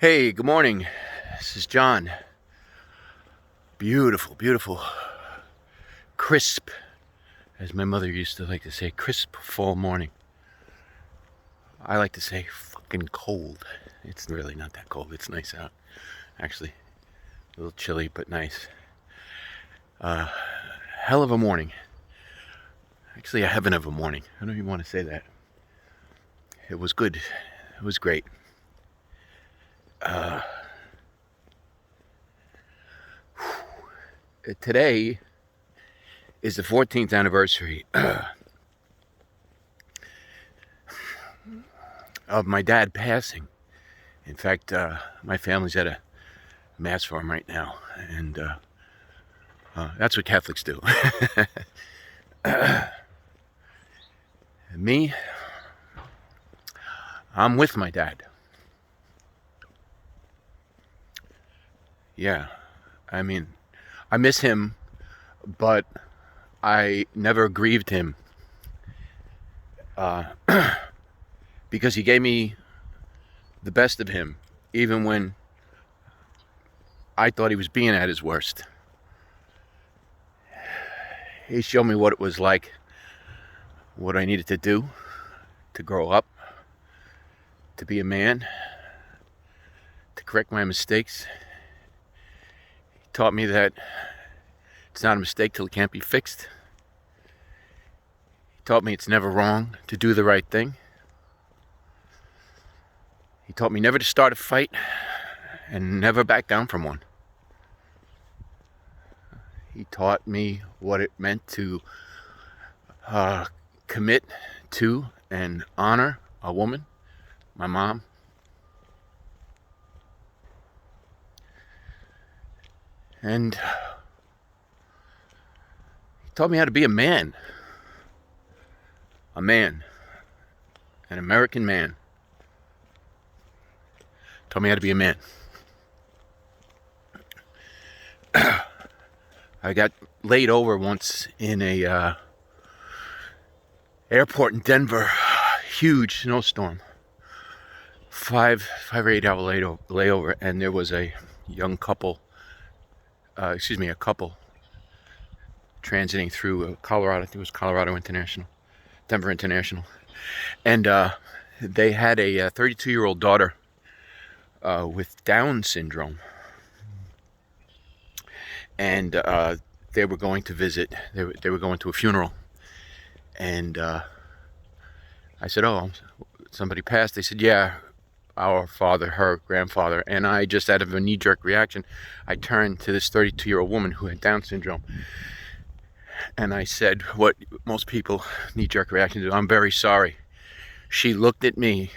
Hey, good morning. This is John. Beautiful, beautiful, crisp, as my mother used to like to say, crisp fall morning. I like to say fucking cold. It's really not that cold. It's nice out. Actually, a little chilly, but nice. Hell of a morning. Actually, a heaven of a morning. I don't even want to say that. It was good. It was great. Today is the 14th anniversary of my dad passing. In fact, my family's at a mass for him right now, and that's what Catholics do. Me, I'm with my dad. Yeah, I mean, I miss him, but I never grieved him because he gave me the best of him, even when I thought he was being at his worst. He showed me what it was like, what I needed to do to grow up, to be a man, to correct my mistakes. He taught me that it's not a mistake till it can't be fixed. He taught me it's never wrong to do the right thing. He taught me never to start a fight and never back down from one. He taught me what it meant to commit to and honor a woman, my mom. And he taught me how to be a man. A man. An American man. Taught me how to be a man. I got laid over once in a airport in Denver. Huge snowstorm. 5 or 8 hour layover, and there was a young couple. A couple transiting through Colorado. I think it was Colorado International, Denver International, and they had a 32-year-old daughter with Down syndrome, and they were going to visit. They were going to a funeral, and I said, "Oh, somebody passed." They said, "Yeah, our father, her grandfather." And I just, out of a knee-jerk reaction, I turned to this 32-year-old woman who had Down syndrome, and I said what most people knee-jerk reaction do: "I'm very sorry." She looked at me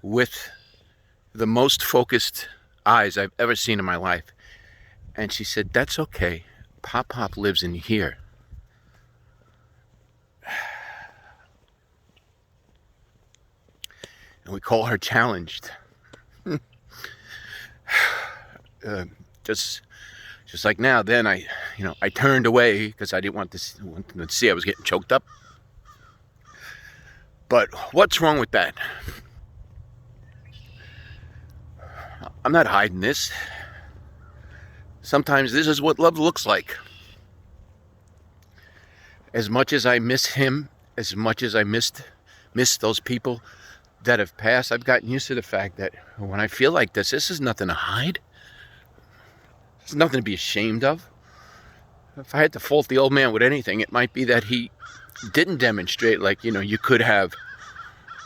with the most focused eyes I've ever seen in my life, and she said, "That's okay. Pop lives in here." And we call her challenged. Just like now. Then I turned away because I didn't want them to see I was getting choked up. But what's wrong with that? I'm not hiding this. Sometimes this is what love looks like. As much as I miss him, as much as I miss those people that have passed, I've gotten used to the fact that when I feel like this is nothing to hide. It's nothing to be ashamed of. If I had to fault the old man with anything, it might be that he didn't demonstrate, like, you could have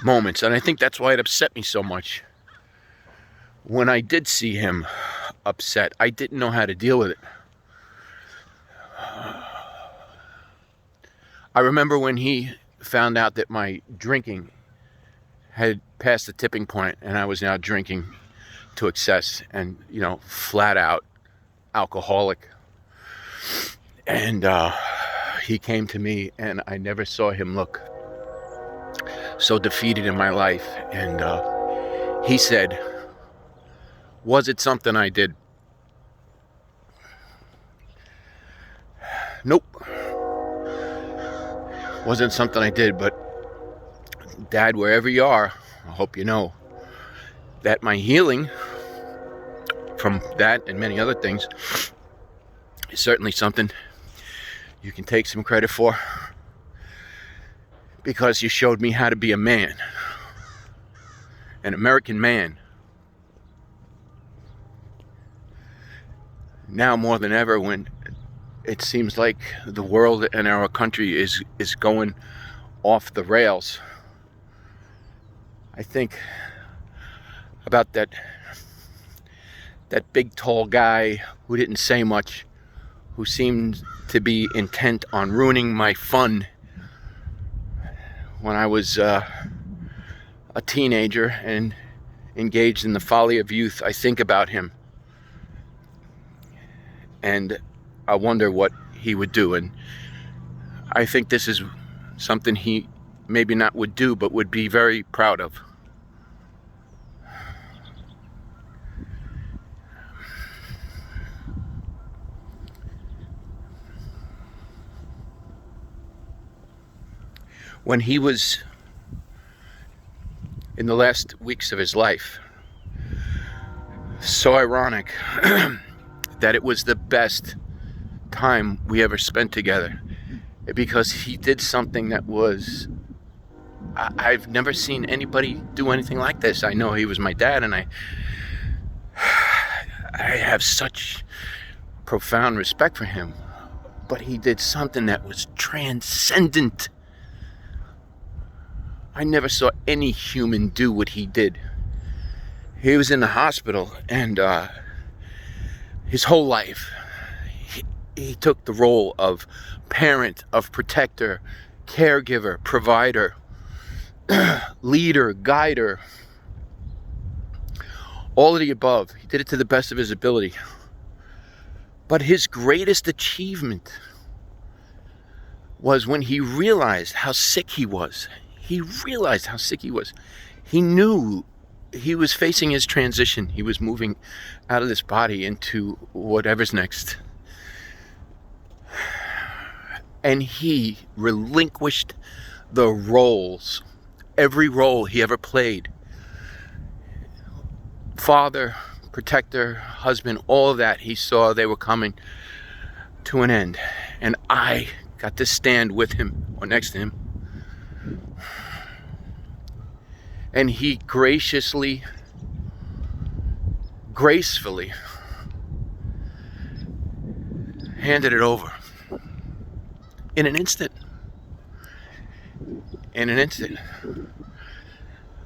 moments. And I think that's why it upset me so much. When I did see him upset, I didn't know how to deal with it. I remember when he found out that my drinking had passed the tipping point and I was now drinking to excess and, flat out alcoholic. And he came to me, and I never saw him look so defeated in my life. And he said, "Was it something I did?" Nope. Wasn't something I did, but Dad, wherever you are, I hope you know that my healing from that and many other things is certainly something you can take some credit for, because you showed me how to be a man, an American man. Now more than ever, when it seems like the world and our country is going off the rails, I think about that big tall guy who didn't say much, who seemed to be intent on ruining my fun when I was a teenager and engaged in the folly of youth. I think about him and I wonder what he would do. And I think this is something he maybe not would do, but would be very proud of. When he was in the last weeks of his life, so ironic that it was the best time we ever spent together, because he did something that was, I've never seen anybody do anything like this. I know he was my dad, and I have such profound respect for him, but he did something that was transcendent. I never saw any human do what he did. He was in the hospital, and his whole life he took the role of parent, of protector, caregiver, provider, leader, guider, all of the above. He did it to the best of his ability. But his greatest achievement was when he realized how sick he was. He realized how sick he was. He knew he was facing his transition. He was moving out of this body into whatever's next. And he relinquished the roles, every role he ever played. Father, protector, husband, all of that, he saw they were coming to an end. And I got to stand with him or next to him. And he gracefully handed it over in an instant.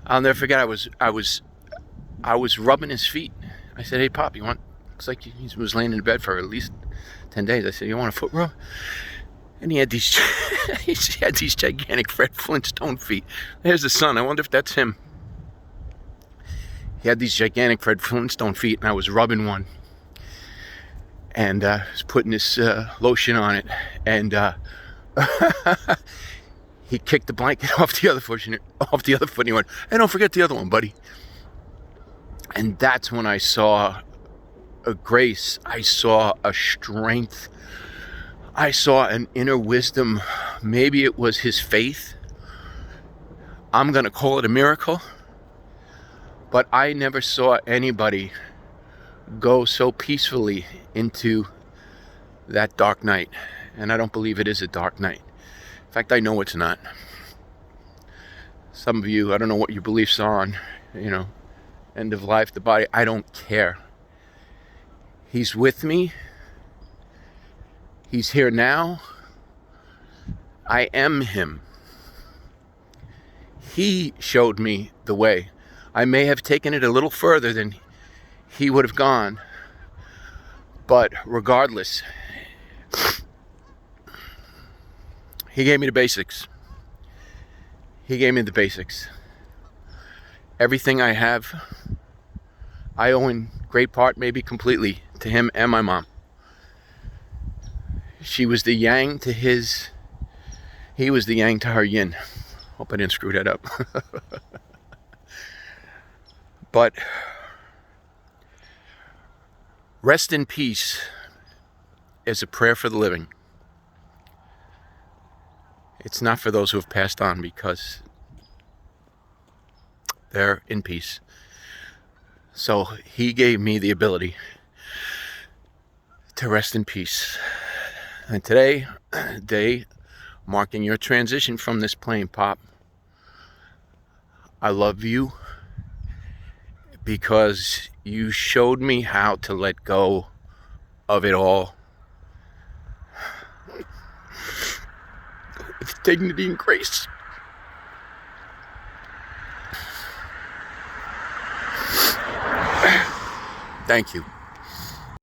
I'll never forget, I was rubbing his feet. I said, "Hey, Pop, you want?" Looks like he was laying in bed for at least 10 days. I said, "You want a foot rub?" And he had these gigantic Fred Flintstone feet. There's the sun. I wonder if that's him. He had these gigantic Fred Flintstone feet, and I was rubbing one. And was putting this lotion on it. And he kicked the blanket off the other foot, and he went, "Hey, don't forget the other one, buddy." And that's when I saw a grace. I saw a strength. I saw an inner wisdom. Maybe it was his faith. I'm going to call it a miracle. But I never saw anybody go so peacefully into that dark night. And I don't believe it is a dark night. In fact, I know it's not. Some of you, I don't know what your beliefs are on, end of life, the body. I don't care. He's with me. He's here now. I am him. He showed me the way. I may have taken it a little further than he would have gone. But regardless, he gave me the basics. He gave me the basics. Everything I have, I owe in great part, maybe completely, to him and my mom. She was the yang to his, he was the yang to her yin. Hope I didn't screw that up. But rest in peace is a prayer for the living. It's not for those who have passed on, because they're in peace. So he gave me the ability to rest in peace. And today, day marking your transition from this plane, Pop, I love you because you showed me how to let go of it all with dignity and grace. Thank you.